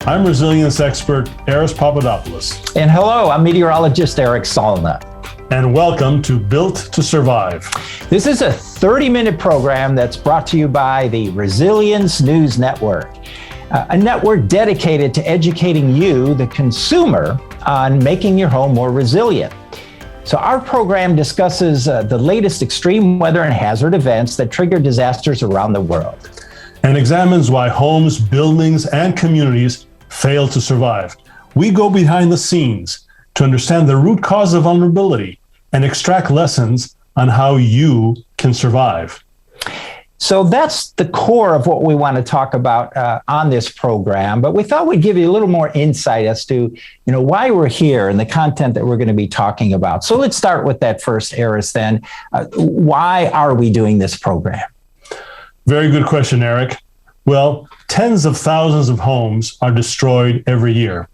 I'm resilience expert Eris Papadopoulos. And hello, I'm meteorologist Eric Salna. And welcome to Built to Survive. This is a 30-minute program that's brought to you by the Resilience News Network, a network dedicated to educating you, the consumer, on making your home more resilient. So our program discusses the latest extreme weather and hazard events that trigger disasters around the world. And examines why homes, buildings, and communities fail to survive. We go behind the scenes to understand the root cause of vulnerability and extract lessons on how you can survive. So that's the core of what we want to talk about on this program, but we thought we'd give you a little more insight as to, why we're here and the content that we're going to be talking about. So let's start with that first, Eris, then. Why are we doing this program? Very good question, Eric. Well, tens of thousands of homes are destroyed every year.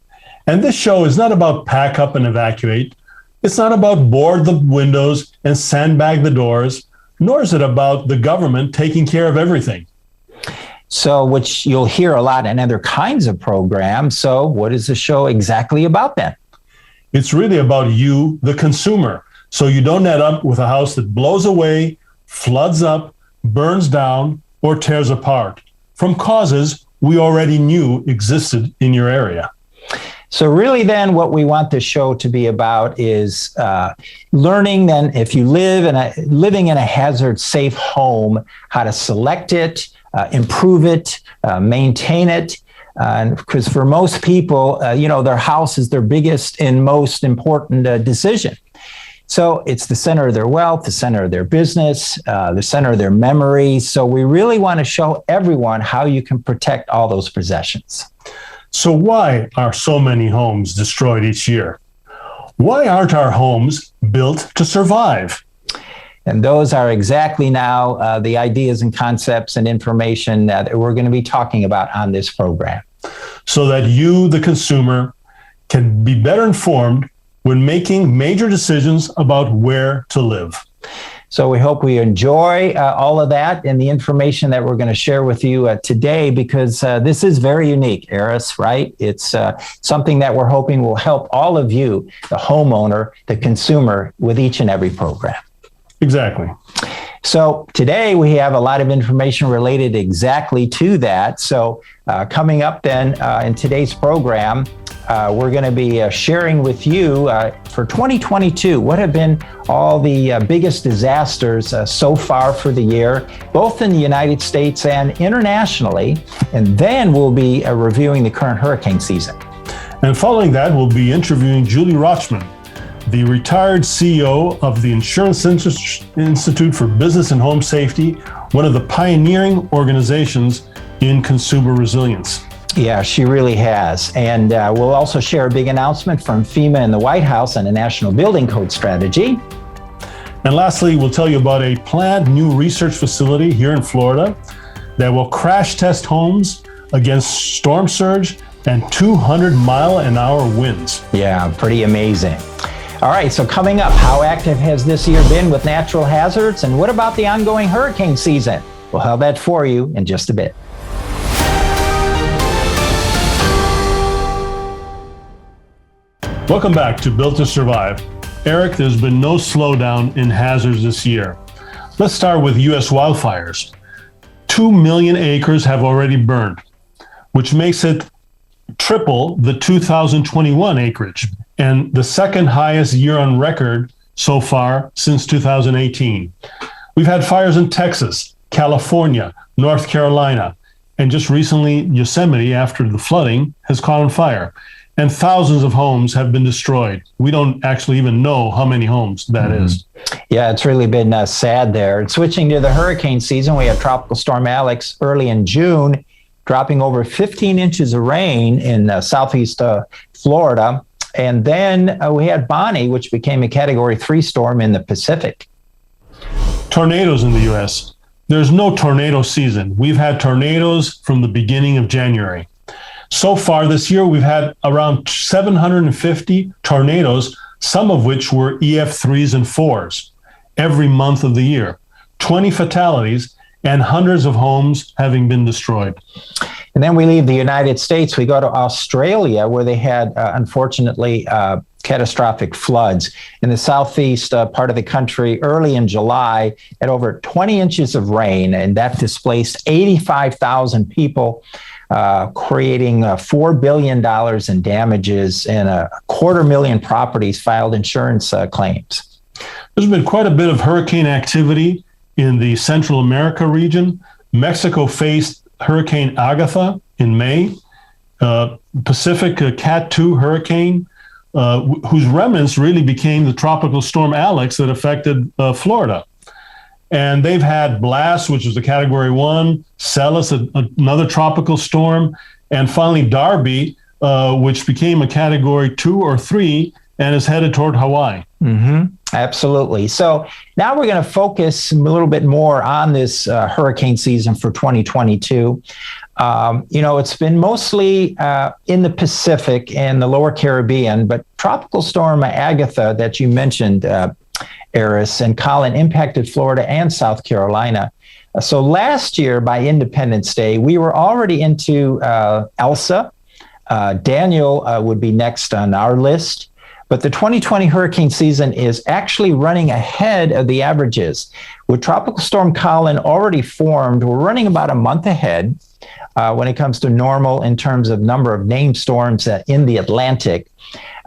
And this show is not about pack up and evacuate. It's not about board the windows and sandbag the doors, nor is it about the government taking care of everything. So, which you'll hear a lot in other kinds of programs. So what is the show exactly about then? It's really about you, the consumer. So you don't end up with a house that blows away, floods up, burns down, or tears apart from causes we already knew existed in your area. So really then what we want the show to be about is learning then, if you living in a hazard safe home, how to select it, improve it, maintain it. Because for most people, their house is their biggest and most important decision. So it's the center of their wealth, the center of their business, the center of their memories. So we really want to show everyone how you can protect all those possessions. So why are so many homes destroyed each year? Why aren't our homes built to survive? And those are exactly now the ideas and concepts and information that we're going to be talking about on this program. So that you, the consumer, can be better informed when making major decisions about where to live. So we hope we enjoy all of that and the information that we're going to share with you today, because this is very unique, Eris, right? It's something that we're hoping will help all of you, the homeowner, the consumer, with each and every program. Exactly. So today we have a lot of information related exactly to that. So coming up then in today's program, we're going to be sharing with you for 2022 what have been all the biggest disasters so far for the year, both in the United States and internationally. And then we'll be reviewing the current hurricane season. And following that, we'll be interviewing Julie Rochman, the retired CEO of the Insurance Institute for Business and Home Safety, one of the pioneering organizations in consumer resilience. Yeah, she really has. And we'll also share a big announcement from FEMA and the White House on a national building code strategy. And lastly, we'll tell you about a planned new research facility here in Florida that will crash test homes against storm surge and 200-mile-an-hour winds. Yeah, pretty amazing. All right, so coming up, how active has this year been with natural hazards? And what about the ongoing hurricane season? We'll have that for you in just a bit. Welcome back to Built to Survive. Eric, there's been no slowdown in hazards this year. Let's start with U.S. wildfires. 2 million acres have already burned, which makes it triple the 2021 acreage and the second highest year on record so far since 2018. We've had fires in Texas, California, North Carolina, and just recently Yosemite, after the flooding, has caught on fire. And thousands of homes have been destroyed. We don't actually even know how many homes that is. Yeah, it's really been sad there. And switching to the hurricane season, we have Tropical Storm Alex early in June, dropping over 15 inches of rain in southeast Florida. And then we had Bonnie, which became a Category 3 storm in the Pacific. Tornadoes in the U.S. There's no tornado season. We've had tornadoes from the beginning of January. So far this year, we've had around 750 tornadoes, some of which were EF3s and 4s, every month of the year. 20 fatalities and hundreds of homes having been destroyed. And then we leave the United States, we go to Australia, where they had, unfortunately, catastrophic floods in the southeast part of the country early in July at over 20 inches of rain, and that displaced 85,000 people, creating $4 billion in damages, and 250,000 properties filed insurance claims. There's been quite a bit of hurricane activity in the Central America region. Mexico faced Hurricane Agatha in May. Pacific Cat 2 hurricane, whose remnants really became the tropical storm Alex that affected Florida. And they've had Blast, which was a Category 1, Celis, another tropical storm, and finally Darby, which became a Category 2 or 3 and is headed toward Hawaii. Mm-hmm. Absolutely. So now we're going to focus a little bit more on this hurricane season for 2022. It's been mostly in the Pacific and the lower Caribbean, but Tropical Storm Agatha that you mentioned, Eris and Colin, impacted Florida and South Carolina. So last year, by Independence Day, we were already into Elsa. Daniel would be next on our list. But the 2020 hurricane season is actually running ahead of the averages. With Tropical Storm Colin already formed, we're running about a month ahead when it comes to normal in terms of number of named storms in the Atlantic.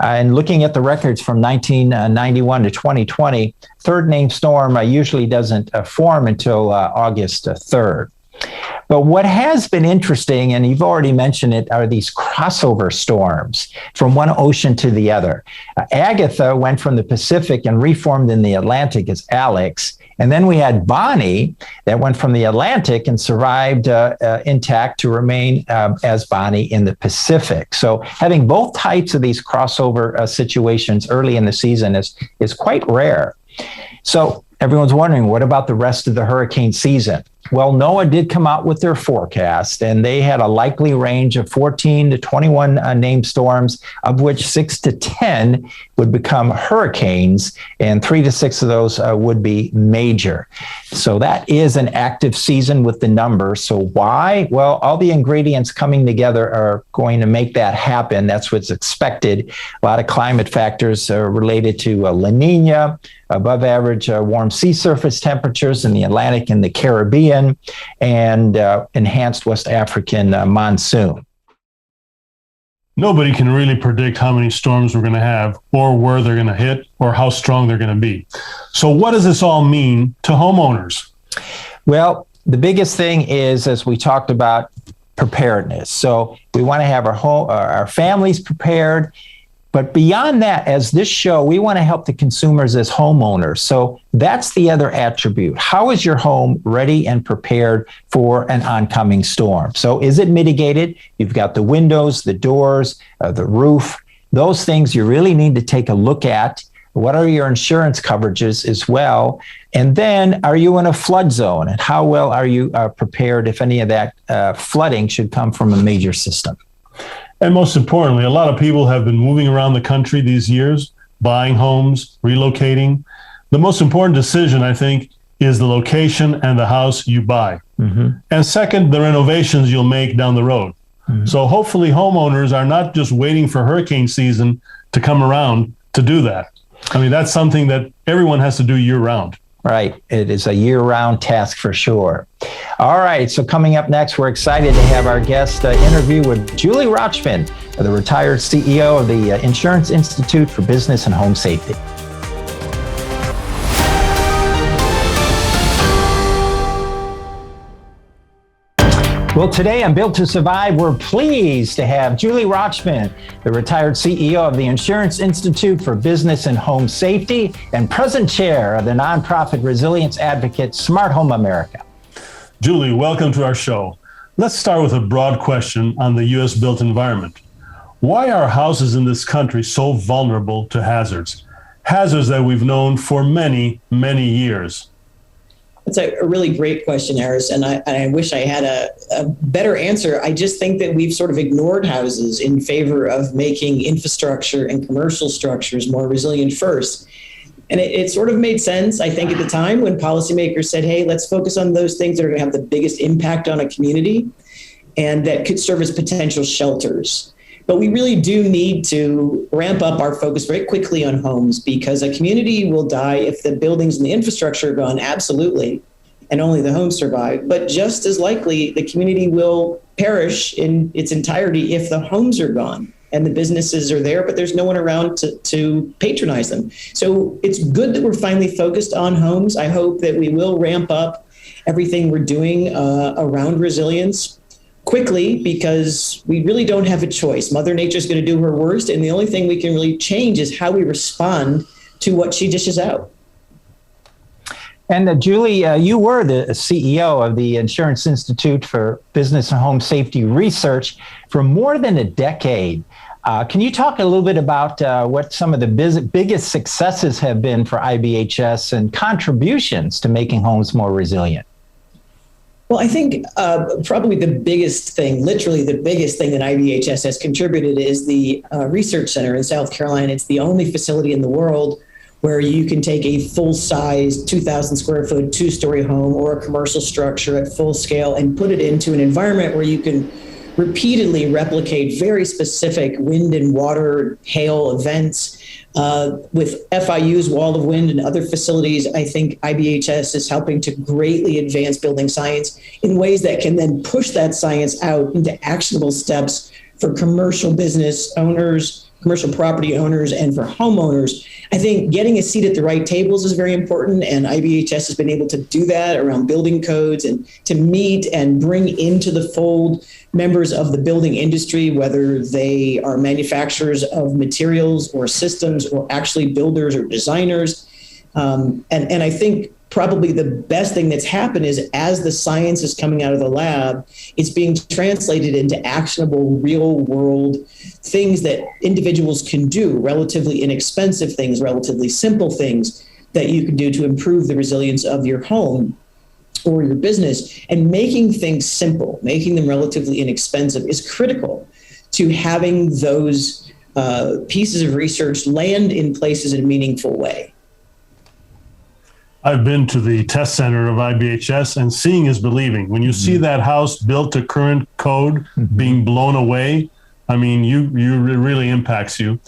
And looking at the records from 1991 to 2020, third named storm usually doesn't form until August 3rd. But what has been interesting, and you've already mentioned it, are these crossover storms from one ocean to the other. Agatha went from the Pacific and reformed in the Atlantic as Alex. And then we had Bonnie that went from the Atlantic and survived intact to remain as Bonnie in the Pacific. So having both types of these crossover situations early in the season is quite rare. So everyone's wondering, what about the rest of the hurricane season? Well, NOAA did come out with their forecast, and they had a likely range of 14 to 21 named storms, of which 6 to 10 would become hurricanes, and 3 to 6 of those would be major. So that is an active season with the numbers. So why? Well, all the ingredients coming together are going to make that happen. That's what's expected. A lot of climate factors are related to La Nina, above average warm sea surface temperatures in the Atlantic and the Caribbean, and enhanced West African monsoon. Nobody can really predict how many storms we're going to have, or where they're going to hit, or how strong they're going to be. So what does this all mean to homeowners? Well, the biggest thing is, as we talked about, preparedness. So we want to have our families prepared. But beyond that, as this show, we want to help the consumers as homeowners. So that's the other attribute. How is your home ready and prepared for an oncoming storm? So is it mitigated? You've got the windows, the doors, the roof, those things you really need to take a look at. What are your insurance coverages as well? And then, are you in a flood zone? And how well are you prepared if any of that flooding should come from a major system? And most importantly, a lot of people have been moving around the country these years, buying homes, relocating. The most important decision, I think, is the location and the house you buy. Mm-hmm. And second, the renovations you'll make down the road. Mm-hmm. So hopefully homeowners are not just waiting for hurricane season to come around to do that. I mean, that's something that everyone has to do year round. Right. It is a year-round task for sure. All right. So coming up next, we're excited to have our guest interview with Julie Rochman, the retired CEO of the Insurance Institute for Business and Home Safety. Well, today on Built to Survive, we're pleased to have Julie Rochman, the retired CEO of the Insurance Institute for Business and Home Safety and present chair of the nonprofit resilience advocate Smart Home America. Julie, welcome to our show. Let's start with a broad question on the U.S. built environment. Why are houses in this country so vulnerable to hazards? Hazards that we've known for many, many years. That's a really great question, Eris, and I wish I had a better answer. I just think that we've sort of ignored houses in favor of making infrastructure and commercial structures more resilient first. And it sort of made sense, I think, at the time when policymakers said, hey, let's focus on those things that are going to have the biggest impact on a community. and that could serve as potential shelters. But we really do need to ramp up our focus very quickly on homes, because a community will die if the buildings and the infrastructure are gone, absolutely, and only the homes survive. But just as likely, the community will perish in its entirety if the homes are gone and the businesses are there, but there's no one around to patronize them. So it's good that we're finally focused on homes. I hope that we will ramp up everything we're doing around resilience quickly, because we really don't have a choice. Mother Nature's going to do her worst, and the only thing we can really change is how we respond to what she dishes out. And Julie, you were the CEO of the Insurance Institute for Business and Home Safety Research for more than a decade. Can you talk a little bit about what some of the biggest successes have been for IBHS and contributions to making homes more resilient? Well, I think probably the biggest thing, literally the biggest thing that IBHS has contributed is the Research Center in South Carolina. It's the only facility in the world where you can take a full-size 2,000 square foot, 2-story home or a commercial structure at full scale and put it into an environment where you can repeatedly replicate very specific wind and water, hail events. With FIU's Wall of Wind and other facilities, I think IBHS is helping to greatly advance building science in ways that can then push that science out into actionable steps for commercial business owners, commercial property owners, and for homeowners. I think getting a seat at the right tables is very important, and IBHS has been able to do that around building codes and to meet and bring into the fold members of the building industry, whether they are manufacturers of materials or systems or actually builders or designers. And I think probably the best thing that's happened is as the science is coming out of the lab, it's being translated into actionable real world things that individuals can do, relatively inexpensive things, relatively simple things that you can do to improve the resilience of your home or your business. And making things simple, making them relatively inexpensive is critical to having those pieces of research land in places in a meaningful way. I've been to the test center of IBHS, and seeing is believing. When you see that house built to current code being blown away, I mean, it really impacts you.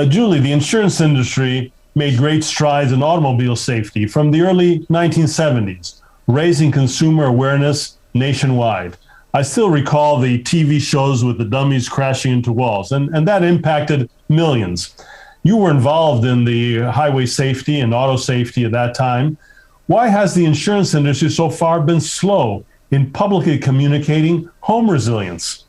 Julie, the insurance industry made great strides in automobile safety from the early 1970s, raising consumer awareness nationwide. I still recall the TV shows with the dummies crashing into walls, and that impacted millions. You were involved in the highway safety and auto safety at that time. Why has the insurance industry so far been slow in publicly communicating home resilience?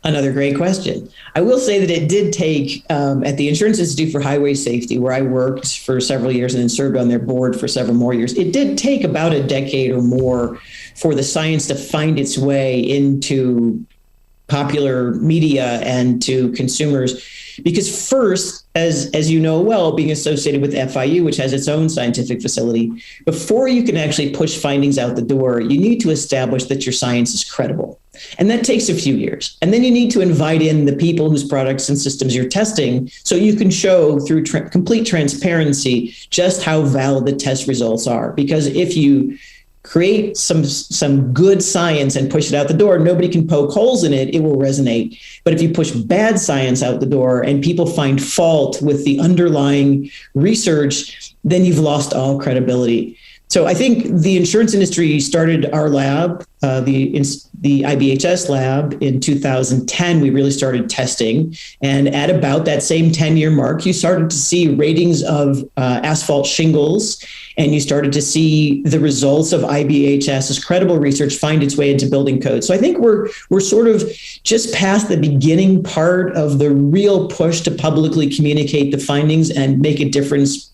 Another great question. I will say that it did take, at the Insurance Institute for Highway Safety, where I worked for several years and then served on their board for several more years, it did take about a decade or more for the science to find its way into popular media and to consumers. Because first, as you know well, being associated with FIU, which has its own scientific facility, before you can actually push findings out the door, you need to establish that your science is credible. And that takes a few years. And then you need to invite in the people whose products and systems you're testing so you can show through complete transparency just how valid the test results are. Because if you create some good science and push it out the door, nobody can poke holes in it, it will resonate. But if you push bad science out the door and people find fault with the underlying research, then you've lost all credibility. So I think the insurance industry started our lab, the IBHS lab in 2010. We really started testing. And at about that same 10-year mark, you started to see ratings of asphalt shingles, and you started to see the results of IBHS's credible research find its way into building codes. So I think we're sort of just past the beginning part of the real push to publicly communicate the findings and make a difference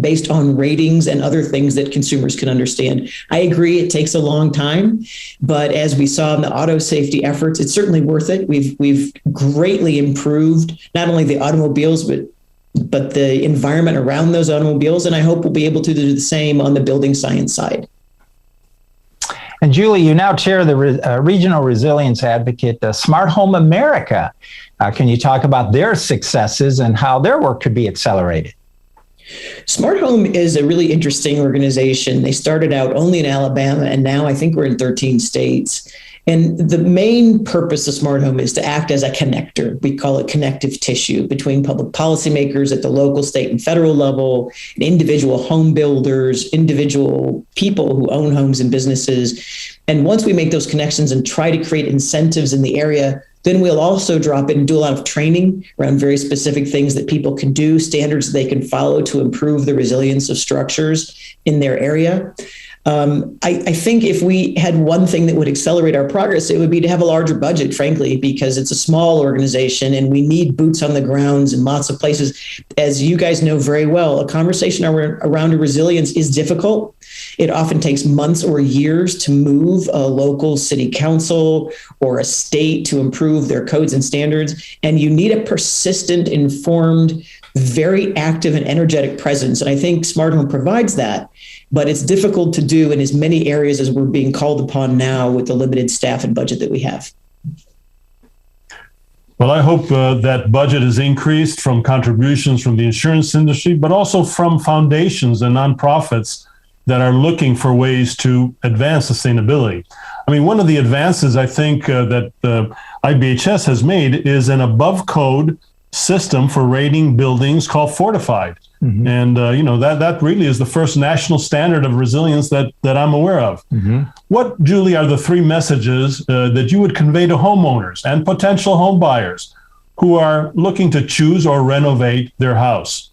based on ratings and other things that consumers can understand. I agree it takes a long time, but as we saw in the auto safety efforts, it's certainly worth it. We've greatly improved not only the automobiles, but the environment around those automobiles, and I hope we'll be able to do the same on the building science side. And Julie, you now chair the Regional Resilience Advocate, Smart Home America. Can you talk about their successes and how their work could be accelerated? Smart Home is a really interesting organization. They started out only in Alabama, and now I think we're in 13 states. And the main purpose of smart home is to act as a connector. We call it connective tissue between public policymakers at the local, state, and federal level, and individual home builders, individual people who own homes and businesses. And once we make those connections and try to create incentives in the area, then we'll also drop in and do a lot of training around very specific things that people can do, standards they can follow to improve the resilience of structures in their area. I think if we had one thing that would accelerate our progress, it would be to have a larger budget, frankly, because it's a small organization and we need boots on the grounds in lots of places. As you guys know very well, a conversation around resilience is difficult. It often takes months or years to move a local city council or a state to improve their codes and standards. And you need a persistent, informed, very active and energetic presence. And I think Smart Home provides that. But it's difficult to do in as many areas as we're being called upon now with the limited staff and budget that we have. Well, I hope that budget is increased from contributions from the insurance industry, but also from foundations and nonprofits that are looking for ways to advance sustainability. I mean, one of the advances I think that IBHS has made is an above code system for rating buildings called Fortified. Mm-hmm. And, that really is the first national standard of resilience that I'm aware of. Mm-hmm. What, Julie, are the three messages that you would convey to homeowners and potential home buyers who are looking to choose or renovate their house?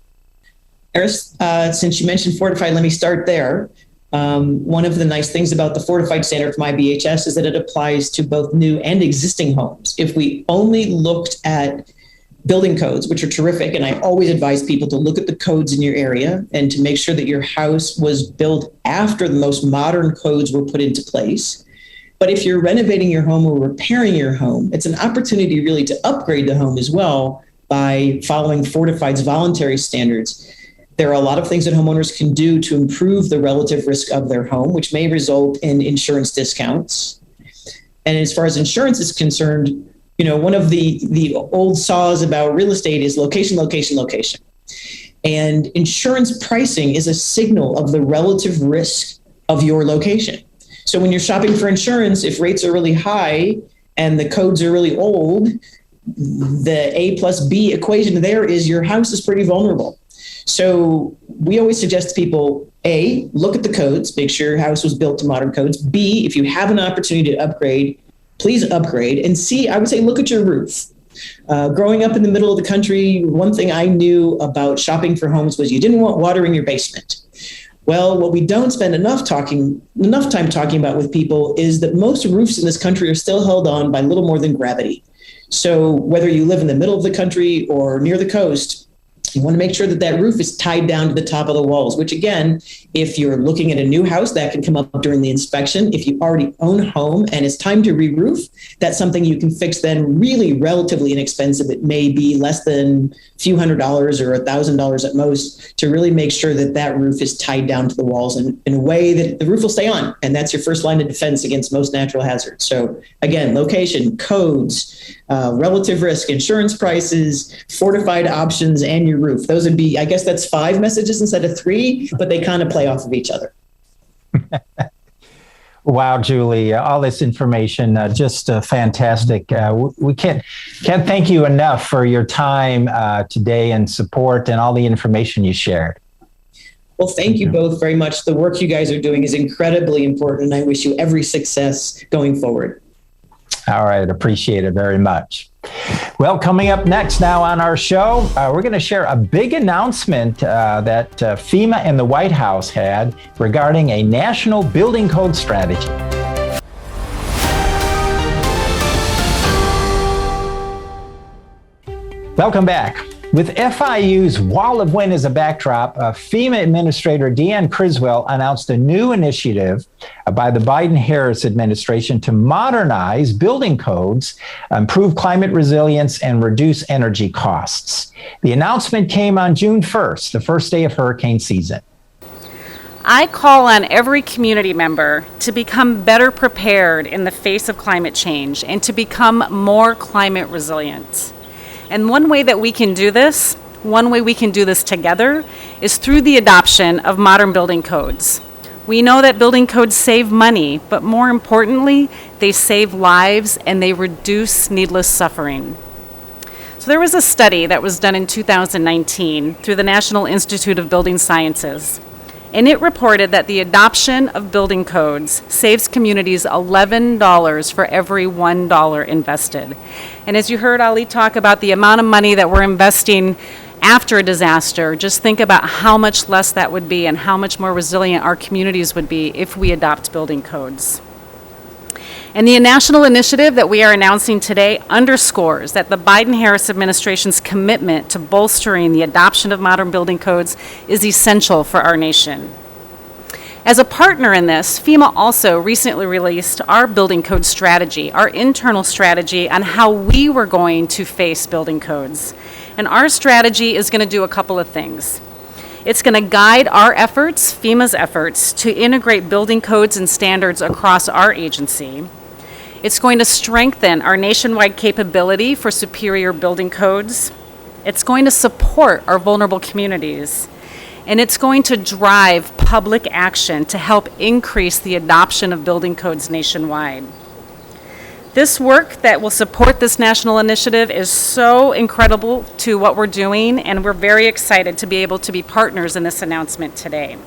Eris, since you mentioned Fortified, let me start there. One of the nice things about the Fortified standard from IBHS is that it applies to both new and existing homes. If we only looked at building codes, which are terrific, and I always advise people to look at the codes in your area and to make sure that your house was built after the most modern codes were put into place. But if you're renovating your home or repairing your home, it's an opportunity really to upgrade the home as well by following Fortified's voluntary standards. There are a lot of things that homeowners can do to improve the relative risk of their home, which may result in insurance discounts. And as far as insurance is concerned, one of the old saws about real estate is location, location, location. And insurance pricing is a signal of the relative risk of your location. So when you're shopping for insurance, if rates are really high and the codes are really old, the A plus B equation there is your house is pretty vulnerable. So we always suggest to people, A, look at the codes, make sure your house was built to modern codes. B, if you have an opportunity to upgrade, please upgrade. And C, I would say, look at your roof. Growing up in the middle of the country, one thing I knew about shopping for homes was you didn't want water in your basement. Well, what we don't spend enough time talking about with people is that most roofs in this country are still held on by little more than gravity. So whether you live in the middle of the country or near the coast, you want to make sure that that roof is tied down to the top of the walls, which again, if you're looking at a new house, that can come up during the inspection. If you already own a home and it's time to re-roof, that's something you can fix then really relatively inexpensive. It may be less than a few $100s or $1,000 at most to really make sure that that roof is tied down to the walls in a way that the roof will stay on. And that's your first line of defense against most natural hazards. So again, location, codes, relative risk, insurance prices, fortified options, and your roof. Those would be, I guess that's 5 messages instead of 3, but they kind of play off of each other. Wow, Julie, all this information, just fantastic. We can't thank you enough for your time today and support and all the information you shared. Well, thank you both very much. The work you guys are doing is incredibly important, and I wish you every success going forward. All right, appreciate it very much. Well, coming up next now on our show, we're going to share a big announcement that FEMA and the White House had regarding a national building code strategy. Welcome back. With FIU's Wall of Wind as a backdrop, FEMA Administrator Deanne Criswell announced a new initiative by the Biden-Harris administration to modernize building codes, improve climate resilience, and reduce energy costs. The announcement came on June 1st, the first day of hurricane season. I call on every community member to become better prepared in the face of climate change and to become more climate resilient. And one way we can do this together, is through the adoption of modern building codes. We know that building codes save money, but more importantly, they save lives, and they reduce needless suffering. So there was a study that was done in 2019 through the National Institute of Building Sciences, and it reported that the adoption of building codes saves communities $11 for every $1 invested. And as you heard Ali talk about the amount of money that we're investing after a disaster, just think about how much less that would be and how much more resilient our communities would be if we adopt building codes. And the national initiative that we are announcing today underscores that the Biden-Harris administration's commitment to bolstering the adoption of modern building codes is essential for our nation. As a partner in this, FEMA also recently released our building code strategy, our internal strategy on how we were going to face building codes. And our strategy is going to do a couple of things. It's going to guide our efforts, FEMA's efforts, to integrate building codes and standards across our agency. It's going to strengthen our nationwide capability for superior building codes. It's going to support our vulnerable communities. And it's going to drive public action to help increase the adoption of building codes nationwide. This work that will support this national initiative is so incredible to what we're doing, and we're very excited to be able to be partners in this announcement today.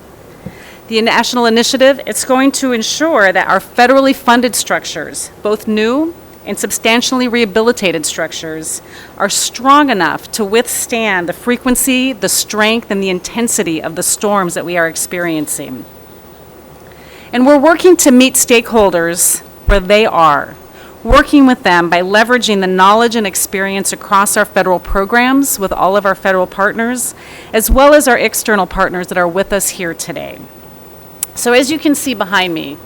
The national initiative, it's going to ensure that our federally funded structures, both new and substantially rehabilitated structures, are strong enough to withstand the frequency, the strength, and the intensity of the storms that we are experiencing. And we're working to meet stakeholders where they are, working with them by leveraging the knowledge and experience across our federal programs with all of our federal partners, as well as our external partners that are with us here today. So as you can see behind me,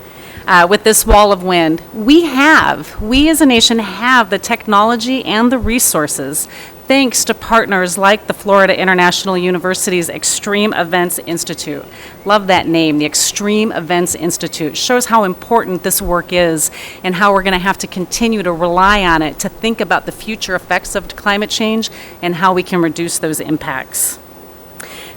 with this wall of wind, we as a nation have the technology and the resources, thanks to partners like the Florida International University's Extreme Events Institute. Love that name, the Extreme Events Institute. Shows how important this work is and how we're going to have to continue to rely on it to think about the future effects of climate change and how we can reduce those impacts.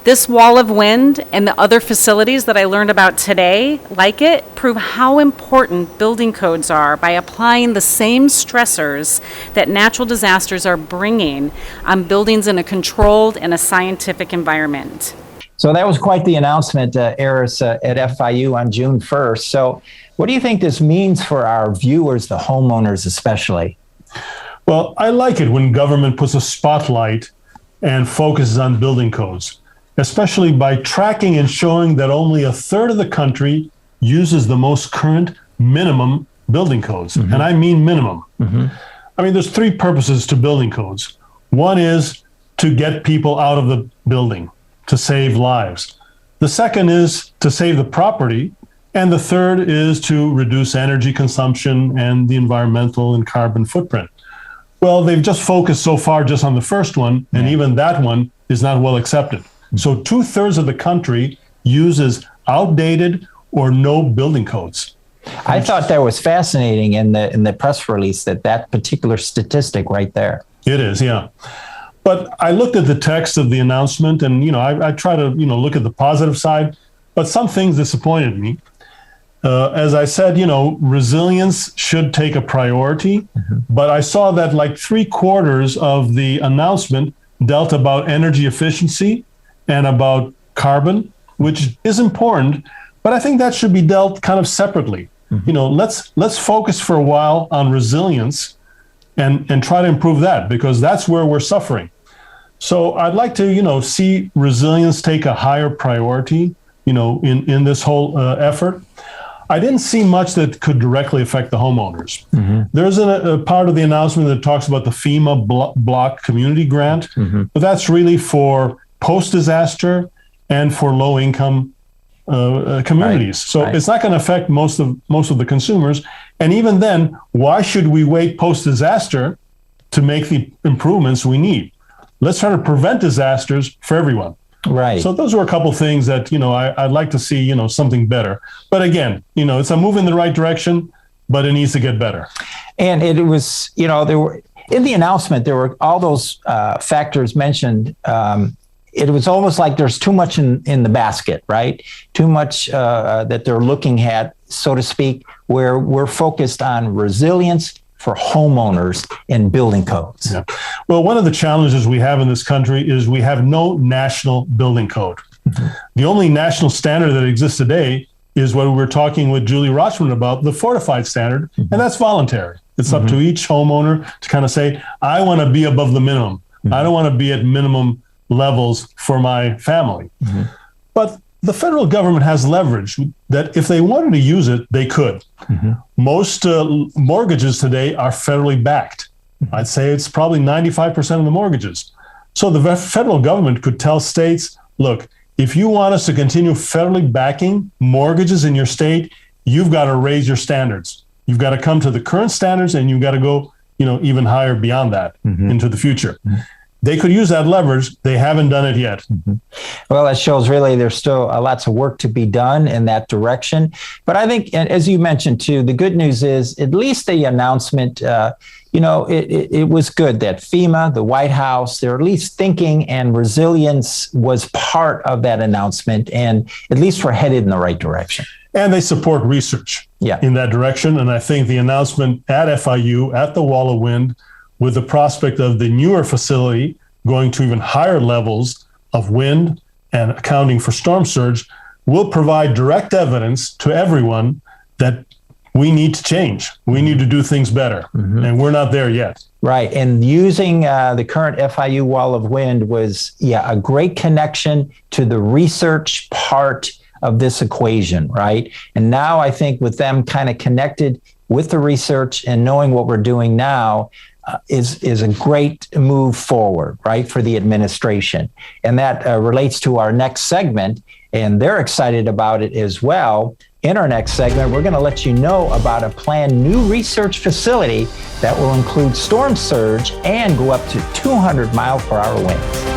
This wall of wind and the other facilities that I learned about today, like it, prove how important building codes are by applying the same stressors that natural disasters are bringing on buildings in a controlled and a scientific environment. So that was quite the announcement, Eris, at FIU on June 1st. So what do you think this means for our viewers, the homeowners especially? Well, I like it when government puts a spotlight and focuses on building codes, especially by tracking and showing that only a third of the country uses the most current minimum building codes. Mm-hmm. And I mean minimum. Mm-hmm. I mean, there's three purposes to building codes. One is to get people out of the building, to save lives. The second is to save the property. And the third is to reduce energy consumption and the environmental and carbon footprint. Well, they've just focused so far just on the first one, and even that one is not well accepted. So 2/3 of the country uses outdated or no building codes. I thought that was fascinating in the press release, that particular statistic right there. It is, yeah. But I looked at the text of the announcement, and I try to look at the positive side, but some things disappointed me. As I said, resilience should take a priority, but I saw that like 3/4 of the announcement dealt about energy efficiency and about carbon, which is important, but I think that should be dealt kind of separately. Mm-hmm. Let's focus for a while on resilience and try to improve that, because that's where we're suffering. So I'd like to, see resilience take a higher priority, in this whole effort. I didn't see much that could directly affect the homeowners. Mm-hmm. There's a part of the announcement that talks about the FEMA block community grant, but that's really for post-disaster and for low-income communities. So it's not going to affect most of the consumers. And even then, why should we wait post-disaster to make the improvements we need? Let's try to prevent disasters for everyone. Right. So those were a couple things that, I'd like to see, something better. But again, it's a move in the right direction, but it needs to get better. And it was, there were, in the announcement, there were all those factors mentioned it was almost like there's too much in the basket, right? Too much that they're looking at, so to speak, where we're focused on resilience for homeowners and building codes. Yeah. Well, one of the challenges we have in this country is we have no national building code. Mm-hmm. The only national standard that exists today is what we were talking with Julie Rochman about, the fortified standard, and that's voluntary. It's up to each homeowner to kind of say, I want to be above the minimum. I don't want to be at minimum levels for my family. But the federal government has leverage that if they wanted to use it, they could. Most mortgages today are federally backed. I'd say it's probably 95% of the mortgages. So the federal government could tell states, look, if you want us to continue federally backing mortgages in your state, you've got to raise your standards. You've got to come to the current standards, and you've got to go, even higher beyond that into the future. They could use that leverage. They haven't done it yet. Well, that shows really there's still lots of work to be done in that direction. But I think, as you mentioned too, the good news is at least the announcement, it was good that FEMA, the White House, they're at least thinking, and resilience was part of that announcement. And at least we're headed in the right direction. And they support research in that direction. And I think the announcement at FIU, at the Wall of Wind, with the prospect of the newer facility going to even higher levels of wind and accounting for storm surge, will provide direct evidence to everyone that we need to change. We need to do things better. And we're not there yet. Right. And using the current FIU Wall of Wind was, a great connection to the research part of this equation, right? And now I think with them kind of connected with the research and knowing what we're doing now, is a great move forward, right, for the administration. And that relates to our next segment, and they're excited about it as well. In our next segment, we're going to let you know about a planned new research facility that will include storm surge and go up to 200 mile per hour winds.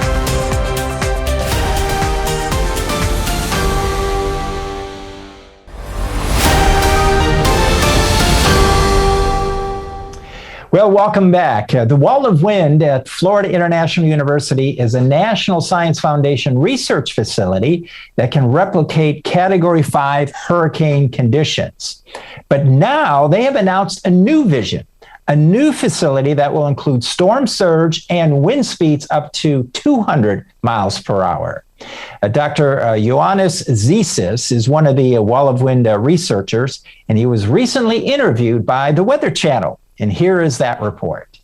Well, welcome back. The Wall of Wind at Florida International University is a National Science Foundation research facility that can replicate Category 5 hurricane conditions. But now they have announced a new vision, a new facility that will include storm surge and wind speeds up to 200 miles per hour. Dr. Ioannis Zisis is one of the Wall of Wind researchers, and he was recently interviewed by the Weather Channel. And here is that report.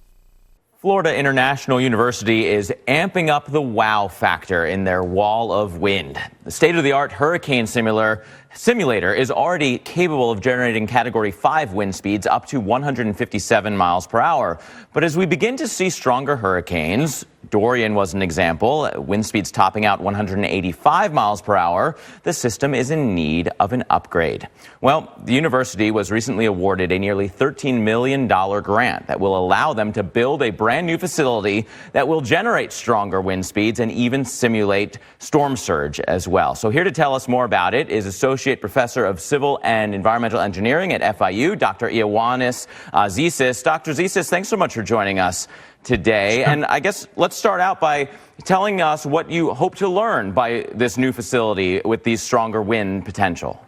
Florida International University is amping up the wow factor in their Wall of Wind. The state-of-the-art hurricane simulator is already capable of generating Category 5 wind speeds up to 157 miles per hour. But as we begin to see stronger hurricanes, Dorian was an example, wind speeds topping out 185 miles per hour, the system is in need of an upgrade. Well, the university was recently awarded a nearly $13 million grant that will allow them to build a brand new facility that will generate stronger wind speeds and even simulate storm surge as well. So here to tell us more about it is Associate Professor of Civil and Environmental Engineering at FIU, Dr. Ioannis Zisis. Dr. Zisis, thanks so much for joining us today. And I guess let's start out by telling us what you hope to learn by this new facility with these stronger wind potential.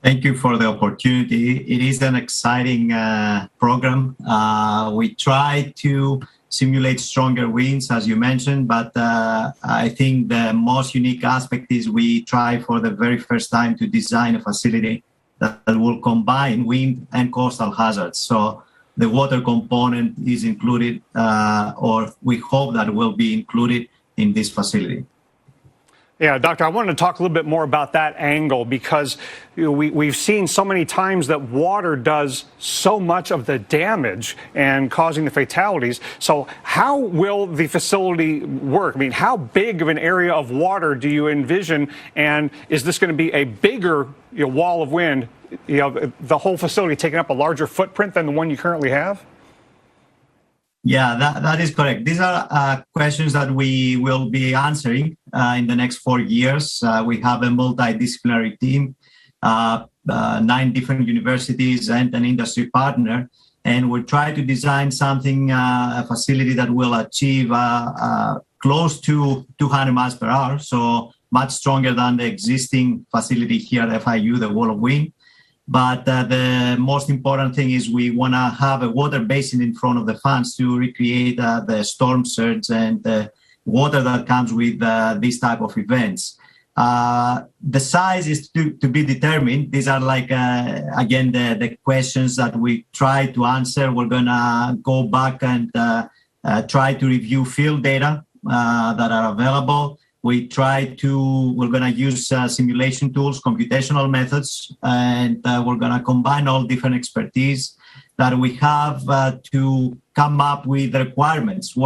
Thank you for the opportunity. It is an exciting program. We try to simulate stronger winds, as you mentioned, but I think the most unique aspect is we try for the very first time to design a facility that will combine wind and coastal hazards. So the water component is included, or we hope that will be included in this facility. Yeah, Doctor, I wanted to talk a little bit more about that angle because we've seen so many times that water does so much of the damage and causing the fatalities. So how will the facility work? I mean, how big of an area of water do you envision? And is this going to be a bigger wall of wind, the whole facility taking up a larger footprint than the one you currently have? Yeah, that is correct. These are questions that we will be answering in the next 4 years. We have a multidisciplinary team, 9 different universities and an industry partner, and we'll try to design something, a facility that will achieve close to 200 miles per hour, so much stronger than the existing facility here at FIU, the wall of wind. But the most important thing is we want to have a water basin in front of the fans to recreate the storm surge and the water that comes with these type of events. The size is to be determined. These are like, again, the questions that we try to answer. We're going to go back and try to review field data that are available. We're going to use simulation tools, computational methods, and we're going to combine all different expertise that we have to come up with the requirements.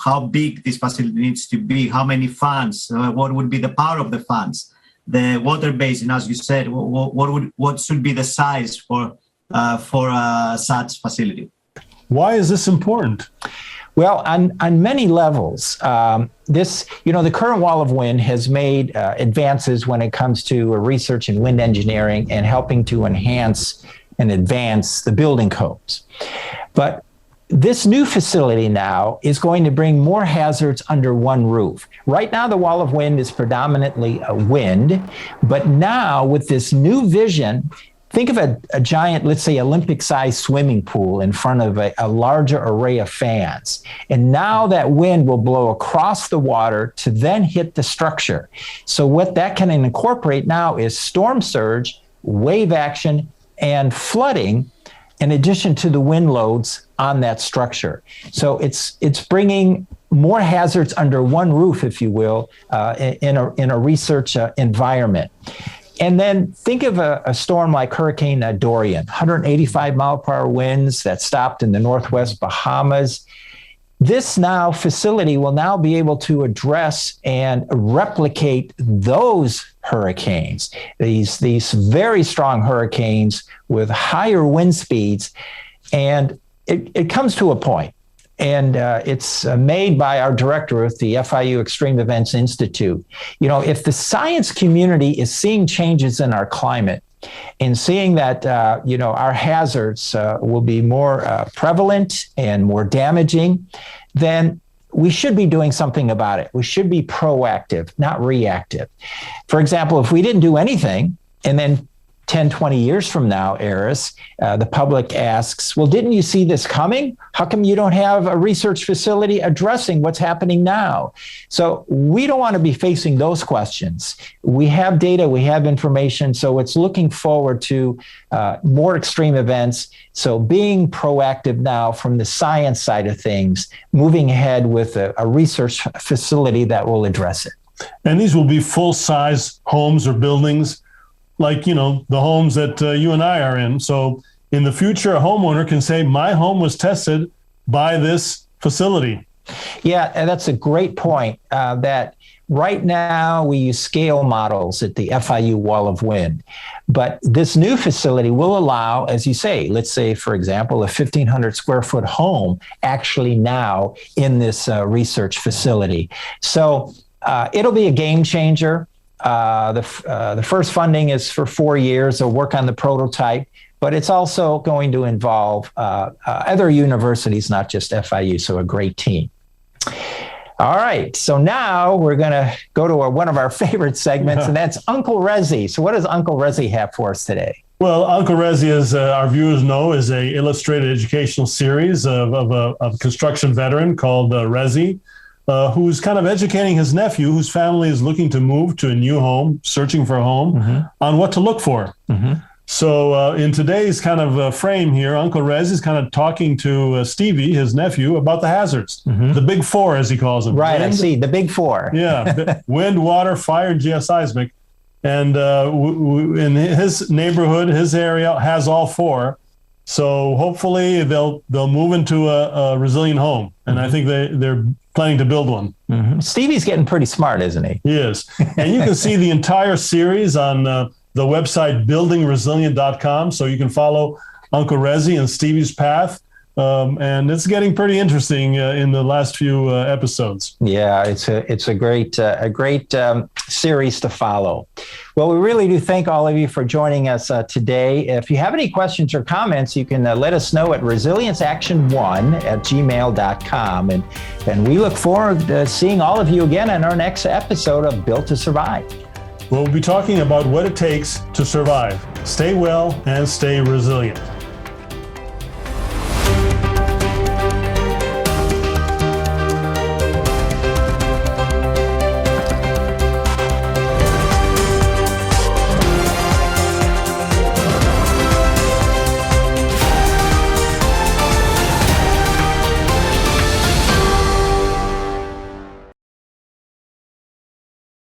How big this facility needs to be, how many fans, what would be the power of the fans, the water basin, as you said, what should be the size for such facility. Why is this important? Well, on many levels, the current wall of wind has made advances when it comes to research in wind engineering and helping to enhance and advance the building codes. But this new facility now is going to bring more hazards under one roof. Right now, the wall of wind is predominantly wind, but now with this new vision, think of a giant, let's say, Olympic-sized swimming pool in front of a larger array of fans. And now that wind will blow across the water to then hit the structure. So what that can incorporate now is storm surge, wave action, and flooding, in addition to the wind loads on that structure. So it's bringing more hazards under one roof, if you will, in a research environment. And then think of a storm like Hurricane Dorian, 185 mile per hour winds that stopped in the Northwest Bahamas. This now facility will now be able to address and replicate those hurricanes, these very strong hurricanes with higher wind speeds. And it comes to a point. And it's made by our director of the FIU Extreme Events Institute. If the science community is seeing changes in our climate and seeing that, our hazards will be more prevalent and more damaging, then we should be doing something about it. We should be proactive, not reactive. For example, if we didn't do anything and then 10, 20 years from now, Eris, the public asks, well, didn't you see this coming? How come you don't have a research facility addressing what's happening now? So we don't want to be facing those questions. We have data, we have information, so it's looking forward to more extreme events. So being proactive now from the science side of things, moving ahead with a research facility that will address it. And these will be full-size homes or buildings, like, the homes that you and I are in. So in the future, a homeowner can say, my home was tested by this facility. Yeah, and that's a great point, that right now we use scale models at the FIU Wall of Wind. But this new facility will allow, as you say, let's say, for example, a 1,500 square foot home actually now in this research facility. So it'll be a game changer. The first funding is for 4 years. They'll work on the prototype, but it's also going to involve other universities, not just FIU. So a great team. All right. So now we're going to go to one of our favorite segments, and that's Uncle Rezi. So what does Uncle Rezi have for us today? Well, Uncle Rezi, as our viewers know, is a illustrated educational series of a construction veteran called Rezi. Who's kind of educating his nephew, whose family is looking to move to a new home, searching for a home, on what to look for. So in today's kind of frame here, Uncle Rez is kind of talking to Stevie, his nephew, about the hazards, the big four, as he calls them. Right, wind, I see, the big four. Yeah, wind, water, fire, and geoseismic. And in his neighborhood, his area has all four. So hopefully they'll move into a resilient home. And I think they're planning to build one. Stevie's getting pretty smart, isn't he? He is. And you can see the entire series on the website buildingresilient.com. So you can follow Uncle Rezi and Stevie's path and it's getting pretty interesting in the last few episodes. Yeah, it's a great series to follow. Well, we really do thank all of you for joining us today. If you have any questions or comments, you can let us know at resilienceaction1@gmail.com. And we look forward to seeing all of you again in our next episode of Built to Survive. We'll be talking about what it takes to survive. Stay well and stay resilient.